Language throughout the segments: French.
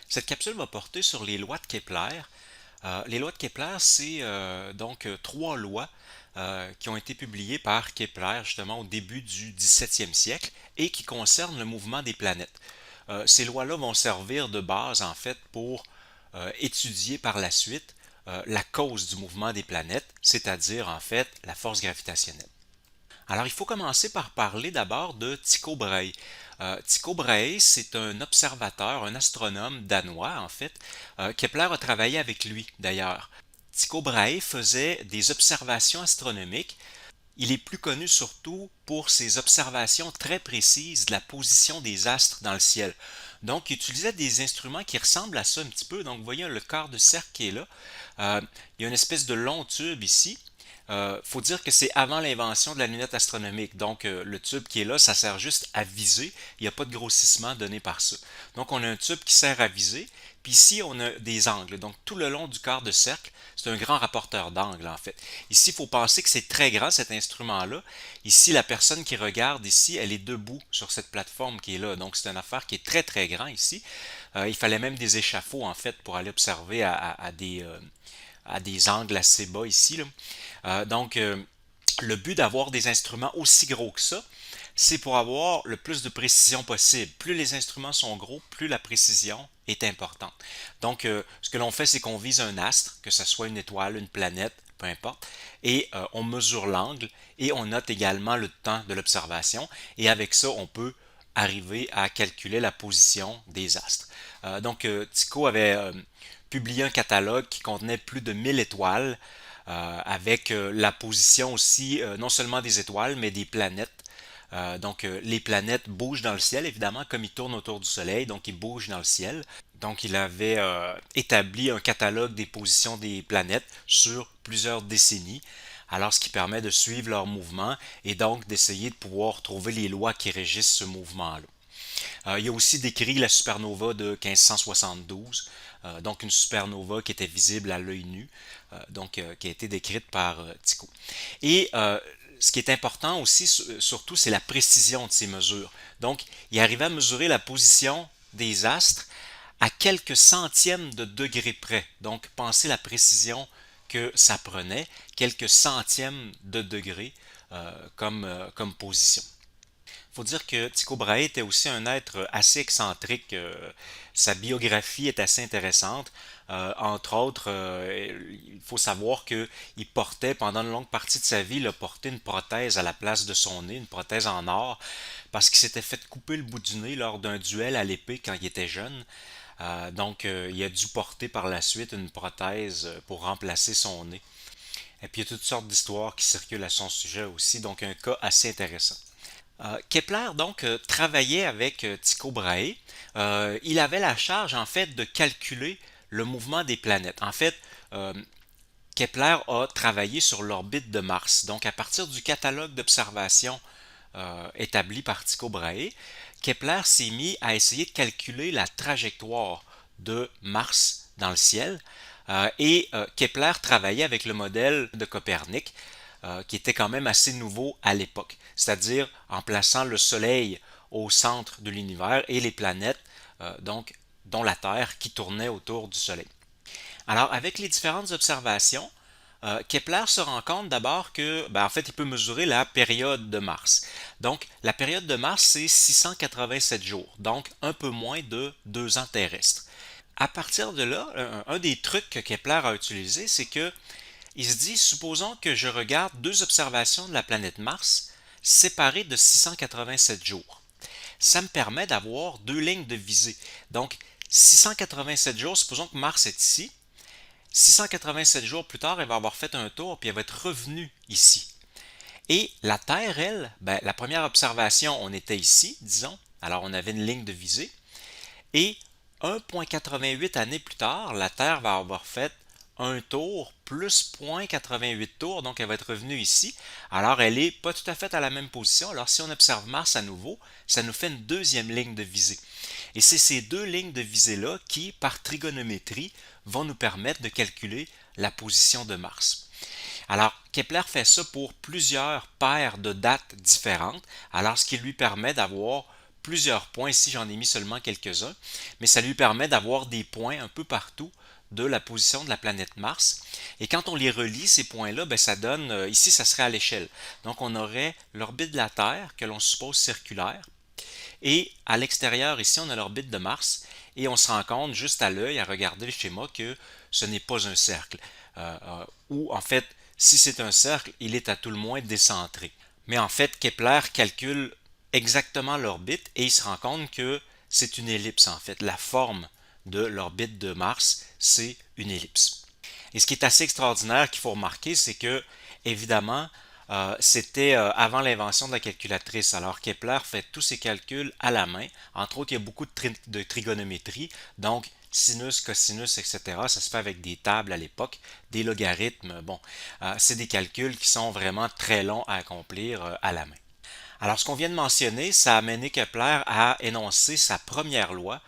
Cette capsule va porter sur les lois de Kepler. Les lois de Kepler, c'est trois lois qui ont été publiées par Kepler justement au début du 17e siècle et qui concernent le mouvement des planètes. Ces lois-là vont servir de base en fait pour étudier par la suite la cause du mouvement des planètes, c'est-à-dire en fait la force gravitationnelle. Alors, il faut commencer par parler d'abord de Tycho Brahe. Tycho Brahe, c'est un observateur, un astronome danois, en fait. Kepler a travaillé avec lui, d'ailleurs. Tycho Brahe faisait des observations astronomiques. Il est plus connu surtout pour ses observations très précises de la position des astres dans le ciel. Donc, il utilisait des instruments qui ressemblent à ça un petit peu. Donc, vous voyez le quart de cercle qui est là. Il y a une espèce de long tube ici. Faut dire que c'est avant l'invention de la lunette astronomique. Donc, le tube qui est là, ça sert juste à viser. Il n'y a pas de grossissement donné par ça. Donc, on a un tube qui sert à viser. Puis ici, on a des angles. Donc, tout le long du quart de cercle, c'est un grand rapporteur d'angles, en fait. Ici, il faut penser que c'est très grand, cet instrument-là. Ici, la personne qui regarde ici, elle est debout sur cette plateforme qui est là. Donc, c'est une affaire qui est très, très grand ici. Il fallait même des échafauds, en fait, pour aller observer à des angles assez bas ici, là. Le but d'avoir des instruments aussi gros que ça, c'est pour avoir le plus de précision possible. Plus les instruments sont gros, plus la précision est importante. Ce que l'on fait, c'est qu'on vise un astre, que ce soit une étoile, une planète, peu importe, et on mesure l'angle et on note également le temps de l'observation. Et avec ça, on peut arriver à calculer la position des astres. Tycho avait publié un catalogue qui contenait plus de 1000 étoiles avec la position aussi non seulement des étoiles, mais des planètes. Les planètes bougent dans le ciel, évidemment, comme ils tournent autour du Soleil, donc ils bougent dans le ciel. Donc, il avait établi un catalogue des positions des planètes sur plusieurs décennies, alors ce qui permet de suivre leur mouvement et donc d'essayer de pouvoir trouver les lois qui régissent ce mouvement-là. Il a aussi décrit la supernova de 1572, donc une supernova qui était visible à l'œil nu, qui a été décrite par Tycho. Et ce qui est important aussi, surtout, c'est la précision de ces mesures. Donc, il arrivait à mesurer la position des astres à quelques centièmes de degrés près. Donc, pensez la précision que ça prenait, quelques centièmes de degrés comme position. Il faut dire que Tycho Brahe était aussi un être assez excentrique. Sa biographie est assez intéressante. Entre autres, il faut savoir qu'il portait, pendant une longue partie de sa vie, il a porté une prothèse à la place de son nez, une prothèse en or, parce qu'il s'était fait couper le bout du nez lors d'un duel à l'épée quand il était jeune. Il a dû porter par la suite une prothèse pour remplacer son nez. Et puis, il y a toutes sortes d'histoires qui circulent à son sujet aussi, donc un cas assez intéressant. Kepler donc travaillait avec Tycho Brahe. Il avait la charge en fait de calculer le mouvement des planètes. En fait, euh, Kepler a travaillé sur l'orbite de Mars. Donc à partir du catalogue d'observation établi par Tycho Brahe, Kepler s'est mis à essayer de calculer la trajectoire de Mars dans le ciel. Kepler travaillait avec le modèle de Copernic, qui était quand même assez nouveau à l'époque, c'est-à-dire en plaçant le Soleil au centre de l'univers et les planètes, dont la Terre, qui tournait autour du Soleil. Alors, avec les différentes observations, Kepler se rend compte d'abord que, en fait, il peut mesurer la période de Mars. Donc, la période de Mars, c'est 687 jours, donc un peu moins de 2 ans terrestres. À partir de là, un des trucs que Kepler a utilisé, c'est que il se dit, supposons que je regarde 2 observations de la planète Mars séparées de 687 jours. Ça me permet d'avoir 2 lignes de visée. Donc, 687 jours, supposons que Mars est ici. 687 jours plus tard, elle va avoir fait un tour, puis elle va être revenue ici. Et la Terre, elle, la première observation, on était ici, disons, alors on avait une ligne de visée. Et 1,88 années plus tard, la Terre va avoir fait un tour plus 0,88 tours, donc elle va être revenue ici. Alors elle n'est pas tout à fait à la même position. Alors si on observe Mars à nouveau, ça nous fait une deuxième ligne de visée. Et c'est ces 2 lignes de visée-là qui, par trigonométrie, vont nous permettre de calculer la position de Mars. Alors, Kepler fait ça pour plusieurs paires de dates différentes, alors ce qui lui permet d'avoir plusieurs points. Ici, j'en ai mis seulement quelques-uns, mais ça lui permet d'avoir des points un peu partout de la position de la planète Mars. Et quand on les relie, ces points-là, ben, ça donne, ici, ça serait à l'échelle. Donc, on aurait l'orbite de la Terre, que l'on suppose circulaire, et à l'extérieur, ici, on a l'orbite de Mars, et on se rend compte, juste à l'œil, à regarder le schéma, que ce n'est pas un cercle. Ou, en fait, si c'est un cercle, il est à tout le moins décentré. Mais en fait, Kepler calcule exactement l'orbite et il se rend compte que c'est une ellipse en fait. La forme de l'orbite de Mars, c'est une ellipse. Et ce qui est assez extraordinaire qu'il faut remarquer, c'est que, évidemment, c'était avant l'invention de la calculatrice. Alors Kepler fait tous ses calculs à la main. Entre autres, il y a beaucoup de trigonométrie, donc sinus, cosinus, etc. Ça se fait avec des tables à l'époque, des logarithmes. Bon, c'est des calculs qui sont vraiment très longs à accomplir à la main. Alors, ce qu'on vient de mentionner, ça a amené Kepler à énoncer sa première loi,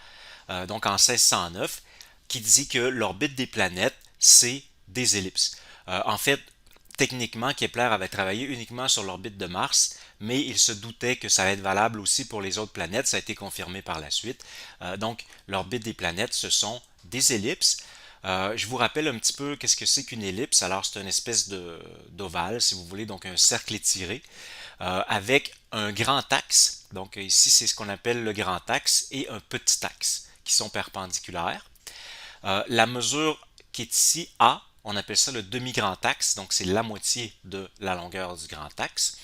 donc en 1609, qui dit que l'orbite des planètes, c'est des ellipses. En fait, techniquement, Kepler avait travaillé uniquement sur l'orbite de Mars, mais il se doutait que ça allait être valable aussi pour les autres planètes. Ça a été confirmé par la suite. Donc, l'orbite des planètes, ce sont des ellipses. Je vous rappelle un petit peu qu'est-ce que c'est qu'une ellipse. Alors, c'est une espèce d'ovale, si vous voulez, donc un cercle étiré, avec un grand axe. Donc, ici, c'est ce qu'on appelle le grand axe et un petit axe qui sont perpendiculaires. La mesure qui est ici, A, on appelle ça le demi-grand axe, donc c'est la moitié de la longueur du grand axe.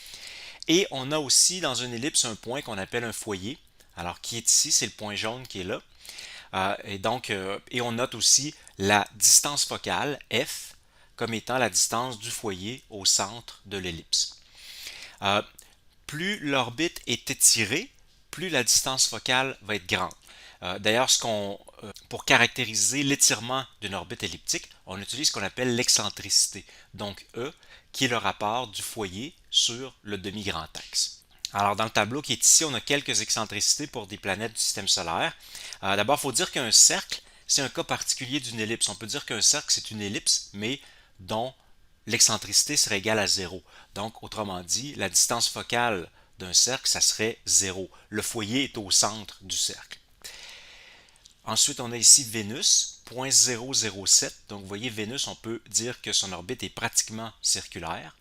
Et on a aussi dans une ellipse un point qu'on appelle un foyer. Alors, qui est ici, c'est le point jaune qui est là. Et on note aussi la distance focale, F, comme étant la distance du foyer au centre de l'ellipse. Plus l'orbite est étirée, plus la distance focale va être grande. D'ailleurs, pour caractériser l'étirement d'une orbite elliptique, on utilise ce qu'on appelle l'excentricité, donc E, qui est le rapport du foyer sur le demi-grand axe. Alors, dans le tableau qui est ici, on a quelques excentricités pour des planètes du système solaire. D'abord, il faut dire qu'un cercle, c'est un cas particulier d'une ellipse. On peut dire qu'un cercle, c'est une ellipse, mais dont l'excentricité serait égale à zéro. Donc, autrement dit, la distance focale d'un cercle, ça serait zéro. Le foyer est au centre du cercle. Ensuite, on a ici Vénus, 0.007. Donc, vous voyez, Vénus, on peut dire que son orbite est pratiquement circulaire.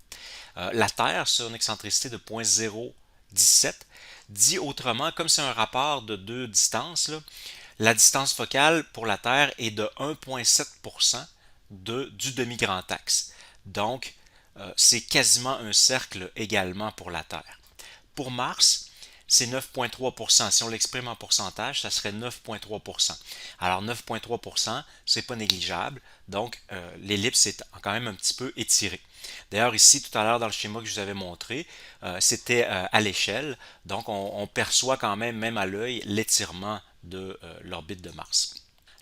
La Terre, sur une excentricité de 0.017, dit autrement, comme c'est un rapport de deux distances, là, la distance focale pour la Terre est de 1,7% du demi-grand axe. Donc, c'est quasiment un cercle également pour la Terre. Pour Mars, c'est 9,3%. Si on l'exprime en pourcentage, ça serait 9,3%. Alors 9,3%, c'est pas négligeable. Donc l'ellipse est quand même un petit peu étirée. D'ailleurs, ici, tout à l'heure, dans le schéma que je vous avais montré, c'était à l'échelle. Donc on perçoit quand même à l'œil, l'étirement de l'orbite de Mars.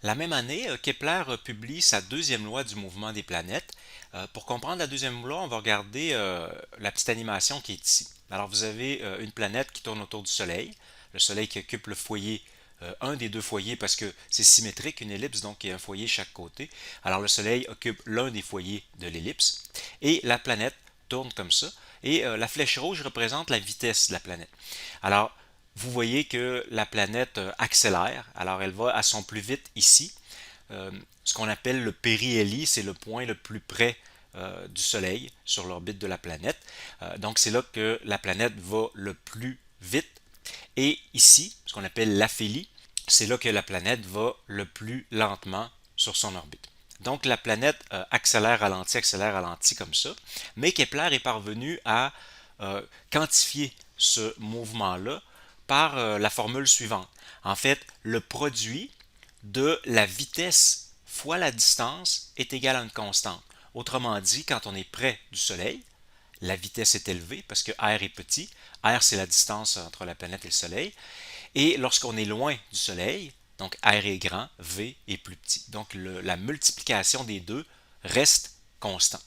La même année, Kepler publie sa deuxième loi du mouvement des planètes. Pour comprendre la deuxième loi, on va regarder la petite animation qui est ici. Alors vous avez une planète qui tourne autour du Soleil, le Soleil qui occupe le foyer, un des deux foyers parce que c'est symétrique, une ellipse, donc il y a un foyer chaque côté. Alors le Soleil occupe l'un des foyers de l'ellipse et la planète tourne comme ça. Et la flèche rouge représente la vitesse de la planète. Alors, vous voyez que la planète accélère. Alors, elle va à son plus vite ici. Ce qu'on appelle le périhélie, c'est le point le plus près du Soleil sur l'orbite de la planète. Donc, c'est là que la planète va le plus vite. Et ici, ce qu'on appelle l'aphélie, c'est là que la planète va le plus lentement sur son orbite. Donc la planète accélère, ralentit comme ça. Mais Kepler est parvenu à quantifier ce mouvement-là par la formule suivante. En fait, le produit de la vitesse fois la distance est égal à une constante. Autrement dit, quand on est près du Soleil, la vitesse est élevée parce que R est petit. R, c'est la distance entre la planète et le Soleil. Et lorsqu'on est loin du Soleil, donc R est grand, V est plus petit. Donc la multiplication des deux reste constant.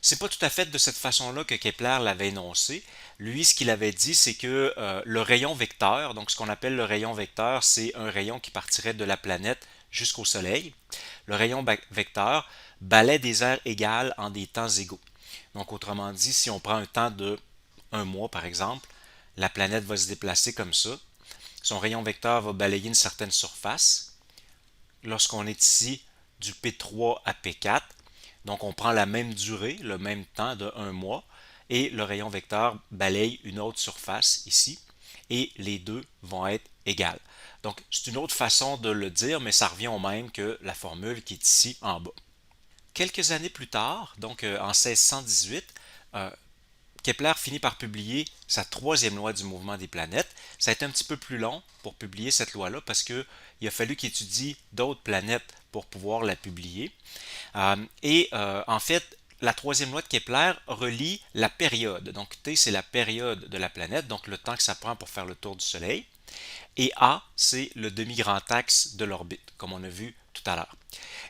C'est pas tout à fait de cette façon-là que Kepler l'avait énoncé. Lui, ce qu'il avait dit, c'est que le rayon vecteur, donc ce qu'on appelle le rayon vecteur, c'est un rayon qui partirait de la planète jusqu'au Soleil. Le rayon vecteur balaie des aires égales en des temps égaux. Donc autrement dit, si on prend un temps de un mois par exemple, la planète va se déplacer comme ça. son rayon vecteur va balayer une certaine surface. Lorsqu'on est ici du P3 à P4, donc on prend la même durée, le même temps de 1 mois, et le rayon vecteur balaye une autre surface ici, et les deux vont être égales. Donc c'est une autre façon de le dire, mais ça revient au même que la formule qui est ici en bas. Quelques années plus tard, donc en 1618, euh, Kepler finit par publier sa troisième loi du mouvement des planètes. Ça a été un petit peu plus long pour publier cette loi-là parce qu'il a fallu qu'il étudie d'autres planètes pour pouvoir la publier. En fait, la troisième loi de Kepler relie la période. Donc T, c'est la période de la planète, donc le temps que ça prend pour faire le tour du Soleil. Et A, c'est le demi-grand axe de l'orbite, comme on a vu tout à l'heure.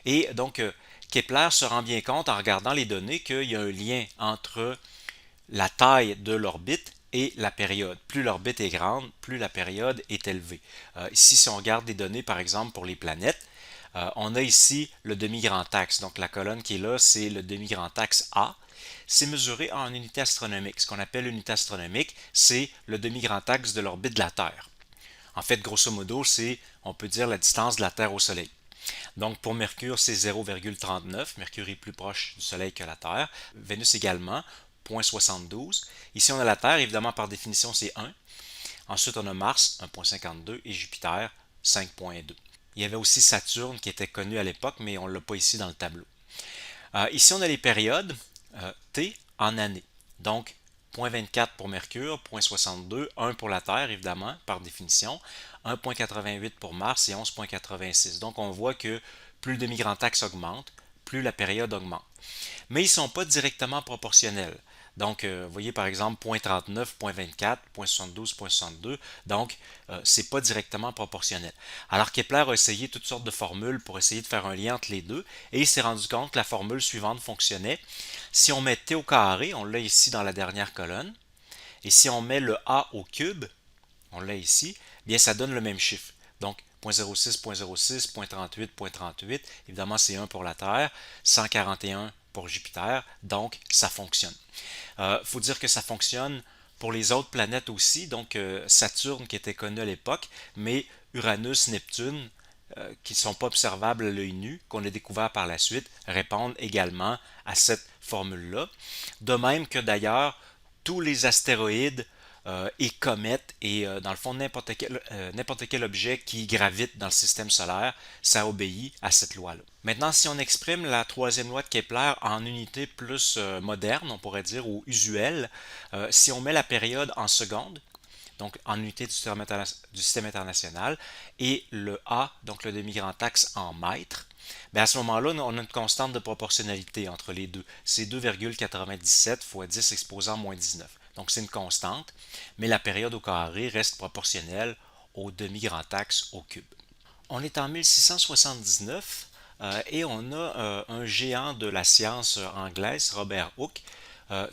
Et donc, Kepler se rend bien compte en regardant les données qu'il y a un lien entre la taille de l'orbite et la période. Plus l'orbite est grande, plus la période est élevée. Ici, si on regarde des données, par exemple, pour les planètes, on a ici le demi-grand axe. Donc la colonne qui est là, c'est le demi-grand axe A. C'est mesuré en unité astronomique. Ce qu'on appelle unité astronomique, c'est le demi-grand axe de l'orbite de la Terre. En fait, grosso modo, c'est, on peut dire, la distance de la Terre au Soleil. Donc pour Mercure, c'est 0,39. Mercure est plus proche du Soleil que la Terre. Vénus également, 0,72. Ici, on a la Terre, évidemment, par définition, c'est 1. Ensuite, on a Mars, 1,52, et Jupiter, 5,2. Il y avait aussi Saturne qui était connu à l'époque, mais on ne l'a pas ici dans le tableau. Ici, on a les périodes T en années. Donc, 0,24 pour Mercure, 0,62, 1 pour la Terre, évidemment, par définition, 1,88 pour Mars et 11,86. Donc, on voit que plus le demi-grand axe augmente, plus la période augmente. Mais ils ne sont pas directement proportionnels. Donc, vous voyez par exemple 0,39, 0,24, 0,72, 0,62. Donc, ce n'est pas directement proportionnel. Alors, Kepler a essayé toutes sortes de formules pour essayer de faire un lien entre les deux et il s'est rendu compte que la formule suivante fonctionnait. Si on met t au carré, on l'a ici dans la dernière colonne, et si on met le a au cube, on l'a ici, bien ça donne le même chiffre. Donc 0,06, 0,06, 0,38, 0,38, évidemment c'est 1 pour la Terre, 141 pour Jupiter, donc ça fonctionne. Faut dire que ça fonctionne pour les autres planètes aussi, donc Saturne qui était connu à l'époque, mais Uranus, Neptune, qui ne sont pas observables à l'œil nu, qu'on a découvert par la suite, répondent également à cette formule-là. De même que d'ailleurs, tous les astéroïdes et comètes et dans le fond n'importe quel objet qui gravite dans le système solaire, ça obéit à cette loi-là. Maintenant, si on exprime la troisième loi de Kepler en unité plus moderne, on pourrait dire, ou usuelle, si on met la période en secondes, donc en unité du système international, et le A, donc le demi-grand axe en mètres, bien à ce moment-là, on a une constante de proportionnalité entre les deux. C'est 2,97 fois 10 exposant moins 19. Donc c'est une constante, mais la période au carré reste proportionnelle au demi-grand axe au cube. On est en 1679 et on a un géant de la science anglaise, Robert Hooke,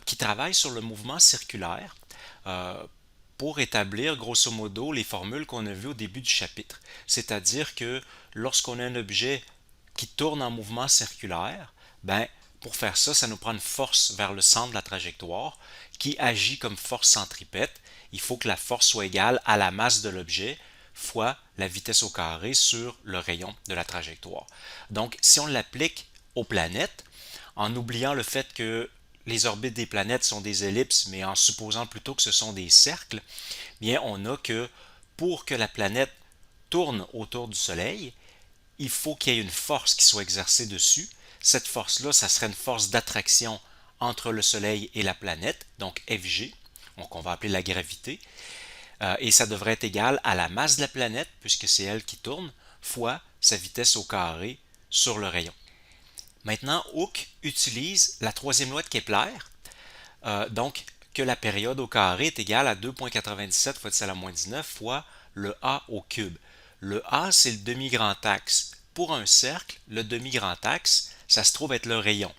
qui travaille sur le mouvement circulaire pour établir grosso modo les formules qu'on a vues au début du chapitre. C'est-à-dire que lorsqu'on a un objet qui tourne en mouvement circulaire, ben, pour faire ça, ça nous prend une force vers le centre de la trajectoire qui agit comme force centripète. Il faut que la force soit égale à la masse de l'objet fois la vitesse au carré sur le rayon de la trajectoire. Donc, si on l'applique aux planètes, en oubliant le fait que les orbites des planètes sont des ellipses, mais en supposant plutôt que ce sont des cercles, bien on a que pour que la planète tourne autour du Soleil, il faut qu'il y ait une force qui soit exercée dessus. Cette force-là, ça serait une force d'attraction entre le Soleil et la planète, donc Fg, donc on va appeler la gravité, et ça devrait être égal à la masse de la planète, puisque c'est elle qui tourne, fois sa vitesse au carré sur le rayon. Maintenant, Hooke utilise la troisième loi de Kepler, donc que la période au carré est égale à 2,97 fois 10 à la moins 19 fois le A au cube. Le A, c'est le demi-grand axe. Pour un cercle, le demi-grand axe, ça se trouve être le rayon.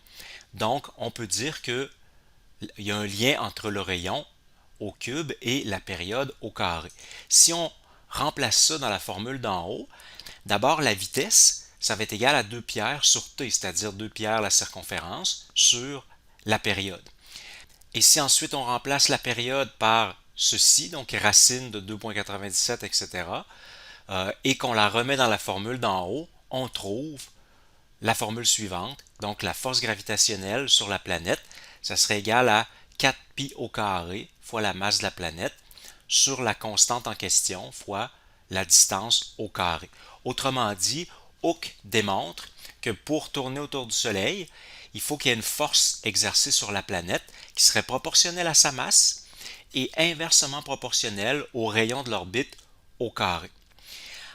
Donc, on peut dire qu'il y a un lien entre le rayon au cube et la période au carré. Si on remplace ça dans la formule d'en haut, d'abord la vitesse, ça va être égal à 2 pierres sur t, c'est-à-dire 2 pierres la circonférence sur la période. Et si ensuite on remplace la période par ceci, donc racine de 2,97, etc., et qu'on la remet dans la formule d'en haut, on trouve la formule suivante. Donc la force gravitationnelle sur la planète, ça serait égal à 4 pi au carré fois la masse de la planète sur la constante en question fois la distance au carré. Autrement dit, Hooke démontre que pour tourner autour du Soleil, il faut qu'il y ait une force exercée sur la planète qui serait proportionnelle à sa masse et inversement proportionnelle au rayon de l'orbite au carré.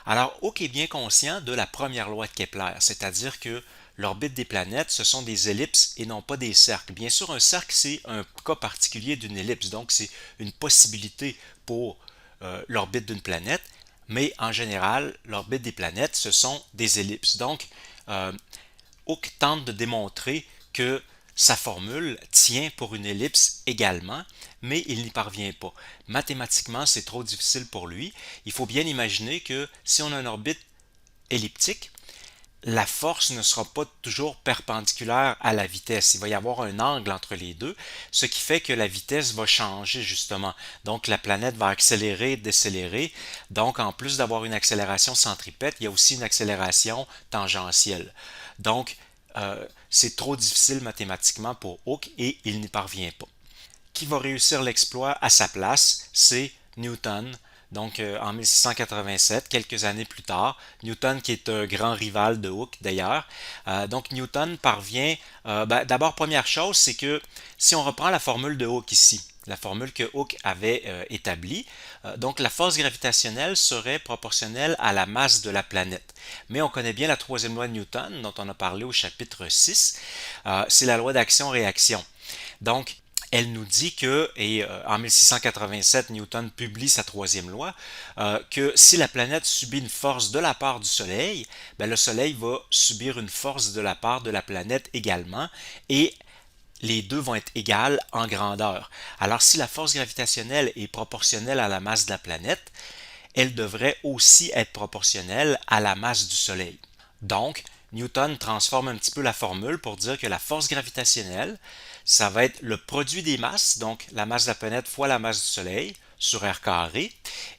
Alors, Hooke est bien conscient de la première loi de Kepler, c'est-à-dire que l'orbite des planètes, ce sont des ellipses et non pas des cercles. Bien sûr, un cercle, c'est un cas particulier d'une ellipse, donc c'est une possibilité pour l'orbite d'une planète, mais en général, l'orbite des planètes, ce sont des ellipses. Donc, euh, Hooke tente de démontrer que sa formule tient pour une ellipse également, mais il n'y parvient pas. Mathématiquement, c'est trop difficile pour lui. Il faut bien imaginer que si on a une orbite elliptique, la force ne sera pas toujours perpendiculaire à la vitesse. Il va y avoir un angle entre les deux, ce qui fait que la vitesse va changer justement. Donc la planète va accélérer, décélérer. Donc en plus d'avoir une accélération centripète, il y a aussi une accélération tangentielle. Donc c'est trop difficile mathématiquement pour Hooke et il n'y parvient pas. Qui va réussir l'exploit à sa place? C'est Newton. Donc en 1687, quelques années plus tard, Newton qui est un grand rival de Hooke d'ailleurs. Donc Newton parvient, d'abord première chose, c'est que si on reprend la formule de Hooke ici, la formule que Hooke avait établie, donc la force gravitationnelle serait proportionnelle à la masse de la planète. Mais on connaît bien la troisième loi de Newton dont on a parlé au chapitre 6, c'est la loi d'action-réaction. Donc elle nous dit que, et en 1687, Newton publie sa troisième loi, que si la planète subit une force de la part du Soleil, ben le Soleil va subir une force de la part de la planète également, et les deux vont être égales en grandeur. Alors si la force gravitationnelle est proportionnelle à la masse de la planète, elle devrait aussi être proportionnelle à la masse du Soleil. Donc, Newton transforme un petit peu la formule pour dire que la force gravitationnelle, ça va être le produit des masses, donc la masse de la planète fois la masse du Soleil, sur r carré,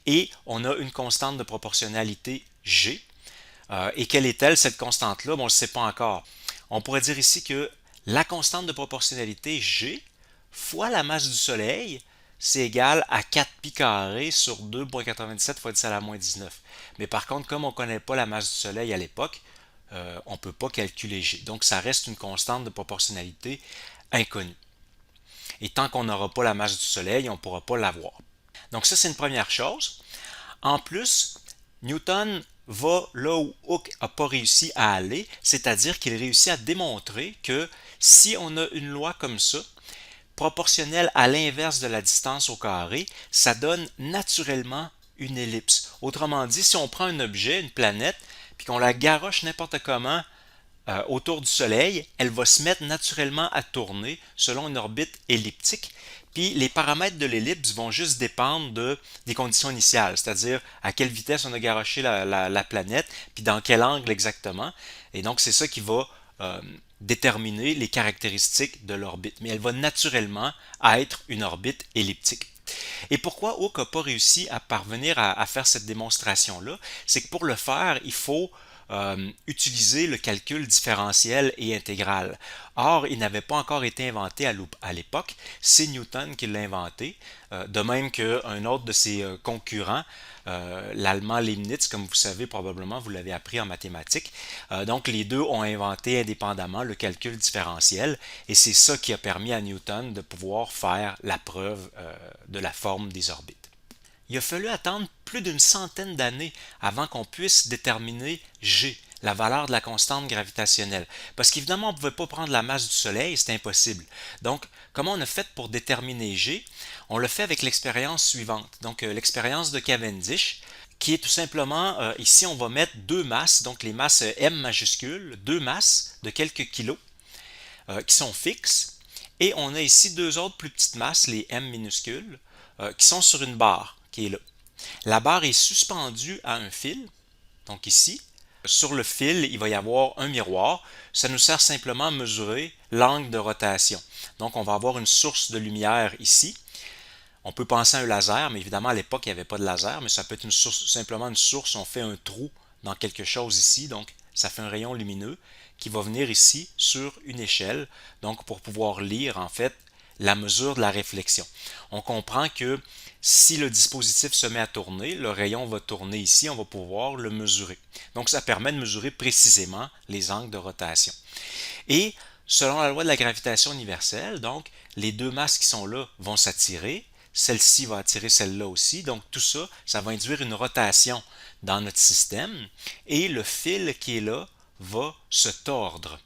et on a une constante de proportionnalité G. Et quelle est-elle, cette constante-là? Bon, on ne le sait pas encore. On pourrait dire ici que la constante de proportionnalité G fois la masse du Soleil, c'est égal à 4 pi carré sur 2,97 fois 10 à la moins 19. Mais par contre, comme on ne connaît pas la masse du Soleil à l'époque, on ne peut pas calculer G. Donc ça reste une constante de proportionnalité inconnue. Et tant qu'on n'aura pas la masse du Soleil, on ne pourra pas l'avoir. Donc ça, c'est une première chose. En plus, Newton va là où Hooke n'a pas réussi à aller, c'est-à-dire qu'il réussit à démontrer que si on a une loi comme ça, proportionnelle à l'inverse de la distance au carré, ça donne naturellement une ellipse. Autrement dit, si on prend un objet, une planète, puis qu'on la garoche n'importe comment autour du Soleil, elle va se mettre naturellement à tourner selon une orbite elliptique. Puis les paramètres de l'ellipse vont juste dépendre des conditions initiales, c'est-à-dire à quelle vitesse on a garoché la planète, puis dans quel angle exactement. Et donc c'est ça qui va déterminer les caractéristiques de l'orbite. Mais elle va naturellement être une orbite elliptique. Et pourquoi Hooke n'a pas réussi à parvenir à faire cette démonstration-là? C'est que pour le faire, il faut utiliser le calcul différentiel et intégral. Or, il n'avait pas encore été inventé à l'époque, c'est Newton qui l'a inventé, de même qu'un autre de ses concurrents, l'allemand Leibniz, comme vous savez probablement, vous l'avez appris en mathématiques. Donc les deux ont inventé indépendamment le calcul différentiel et c'est ça qui a permis à Newton de pouvoir faire la preuve de la forme des orbites. Il a fallu attendre plus d'une centaine d'années avant qu'on puisse déterminer G, la valeur de la constante gravitationnelle. Parce qu'évidemment, on ne pouvait pas prendre la masse du Soleil, c'est impossible. Donc, comment on a fait pour déterminer G? On l'a fait avec l'expérience suivante. Donc, l'expérience de Cavendish, qui est tout simplement, ici, on va mettre deux masses, donc les masses M majuscules, deux masses de quelques kilos, qui sont fixes. Et on a ici deux autres plus petites masses, les M minuscules, qui sont sur une barre qui est là. La barre est suspendue à un fil, donc ici. Sur le fil, il va y avoir un miroir. Ça nous sert simplement à mesurer l'angle de rotation. Donc on va avoir une source de lumière ici. On peut penser à un laser, mais évidemment à l'époque il n'y avait pas de laser, mais ça peut être une source, simplement une source, on fait un trou dans quelque chose ici, donc ça fait un rayon lumineux qui va venir ici sur une échelle, donc pour pouvoir lire en fait la mesure de la réflexion. On comprend que si le dispositif se met à tourner, le rayon va tourner ici, on va pouvoir le mesurer. Donc ça permet de mesurer précisément les angles de rotation. Et selon la loi de la gravitation universelle, donc les deux masses qui sont là vont s'attirer, celle-ci va attirer celle-là aussi, donc tout ça, ça va induire une rotation dans notre système et le fil qui est là va se tordre.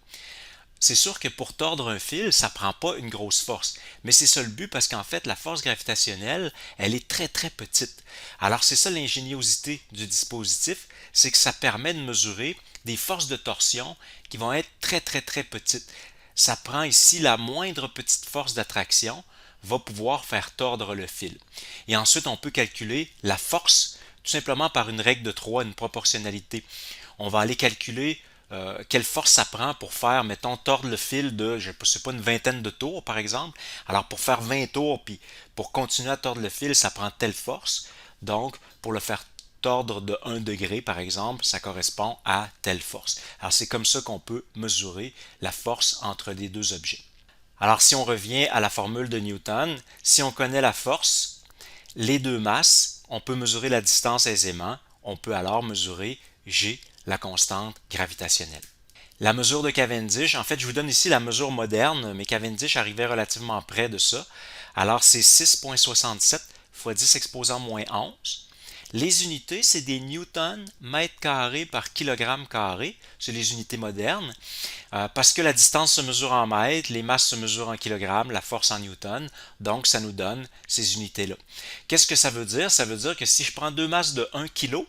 C'est sûr que pour tordre un fil, ça prend pas une grosse force, mais c'est ça le but parce qu'en fait, la force gravitationnelle, elle est très très petite. Alors c'est ça l'ingéniosité du dispositif, c'est que ça permet de mesurer des forces de torsion qui vont être très très très petites. Ça prend ici la moindre petite force d'attraction va pouvoir faire tordre le fil. Et ensuite, on peut calculer la force tout simplement par une règle de 3, une proportionnalité. On va aller calculer quelle force ça prend pour faire, mettons, tordre le fil de, je ne sais pas, une vingtaine de tours, par exemple. Alors, pour faire 20 tours, puis pour continuer à tordre le fil, ça prend telle force. Donc, pour le faire tordre de 1 degré, par exemple, ça correspond à telle force. Alors, c'est comme ça qu'on peut mesurer la force entre les deux objets. Alors, si on revient à la formule de Newton, si on connaît la force, les deux masses, on peut mesurer la distance aisément. On peut alors mesurer G, la constante gravitationnelle. La mesure de Cavendish, en fait, je vous donne ici la mesure moderne, mais Cavendish arrivait relativement près de ça. Alors, c'est 6,67 fois 10 exposant moins 11. Les unités, c'est des newtons mètre carré par kilogramme carré. C'est les unités modernes. Parce que la distance se mesure en mètres, les masses se mesurent en kilogrammes, la force en newtons. Donc, ça nous donne ces unités-là. Qu'est-ce que ça veut dire? Ça veut dire que si je prends deux masses de 1 kg,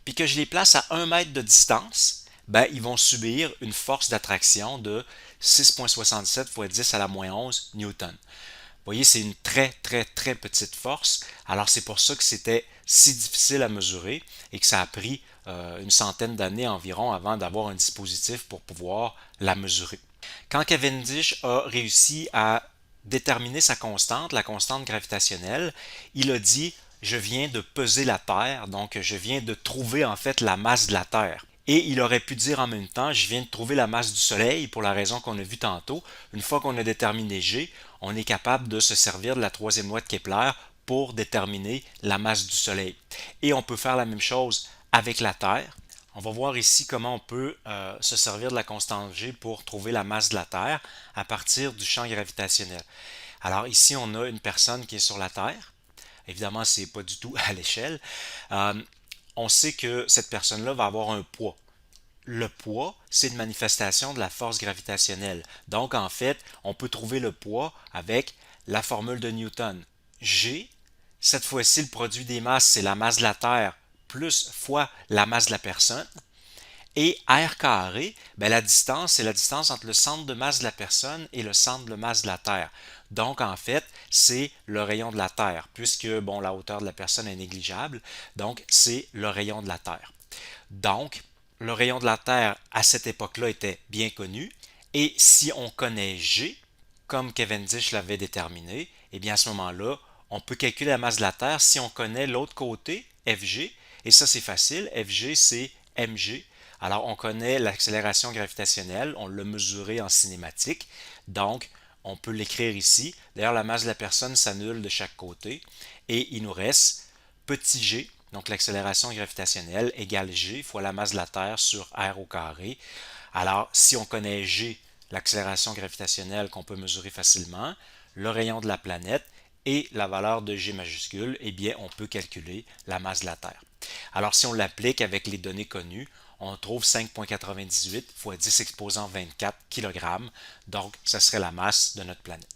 puis que je les place à 1 mètre de distance, ben, ils vont subir une force d'attraction de 6,67 fois 10 à la moins 11 newtons. Vous voyez, c'est une très, très, très petite force. Alors, c'est pour ça que c'était si difficile à mesurer et que ça a pris une centaine d'années environ avant d'avoir un dispositif pour pouvoir la mesurer. Quand Cavendish a réussi à déterminer sa constante, la constante gravitationnelle, il a dit je viens de peser la Terre, donc je viens de trouver en fait la masse de la Terre. Et il aurait pu dire en même temps, je viens de trouver la masse du Soleil pour la raison qu'on a vue tantôt. Une fois qu'on a déterminé G, on est capable de se servir de la troisième loi de Kepler pour déterminer la masse du Soleil. Et on peut faire la même chose avec la Terre. On va voir ici comment on peut se servir de la constante G pour trouver la masse de la Terre à partir du champ gravitationnel. Alors ici, on a une personne qui est sur la Terre. Évidemment, ce n'est pas du tout à l'échelle. On sait que cette personne-là va avoir un poids. Le poids, c'est une manifestation de la force gravitationnelle. Donc, en fait, on peut trouver le poids avec la formule de Newton. G, cette fois-ci, le produit des masses, c'est la masse de la Terre plus fois la masse de la personne. Et R carré, ben la distance, c'est la distance entre le centre de masse de la personne et le centre de masse de la Terre. Donc, en fait, c'est le rayon de la Terre, puisque, bon, la hauteur de la personne est négligeable. Donc, c'est le rayon de la Terre. Donc, le rayon de la Terre, à cette époque-là, était bien connu. Et si on connaît G, comme Cavendish l'avait déterminé, eh bien, à ce moment-là, on peut calculer la masse de la Terre si on connaît l'autre côté, Fg. Et ça, c'est facile. Fg, c'est mg. Alors, on connaît l'accélération gravitationnelle, on l'a mesuré en cinématique, donc on peut l'écrire ici. D'ailleurs, la masse de la personne s'annule de chaque côté, et il nous reste petit g, donc l'accélération gravitationnelle, égale g fois la masse de la Terre sur r au carré. Alors, si on connaît g, l'accélération gravitationnelle qu'on peut mesurer facilement, le rayon de la planète et la valeur de g majuscule, eh bien, on peut calculer la masse de la Terre. Alors, si on l'applique avec les données connues, on trouve 5,98 fois 10 exposant 24 kg. Donc, ça serait la masse de notre planète.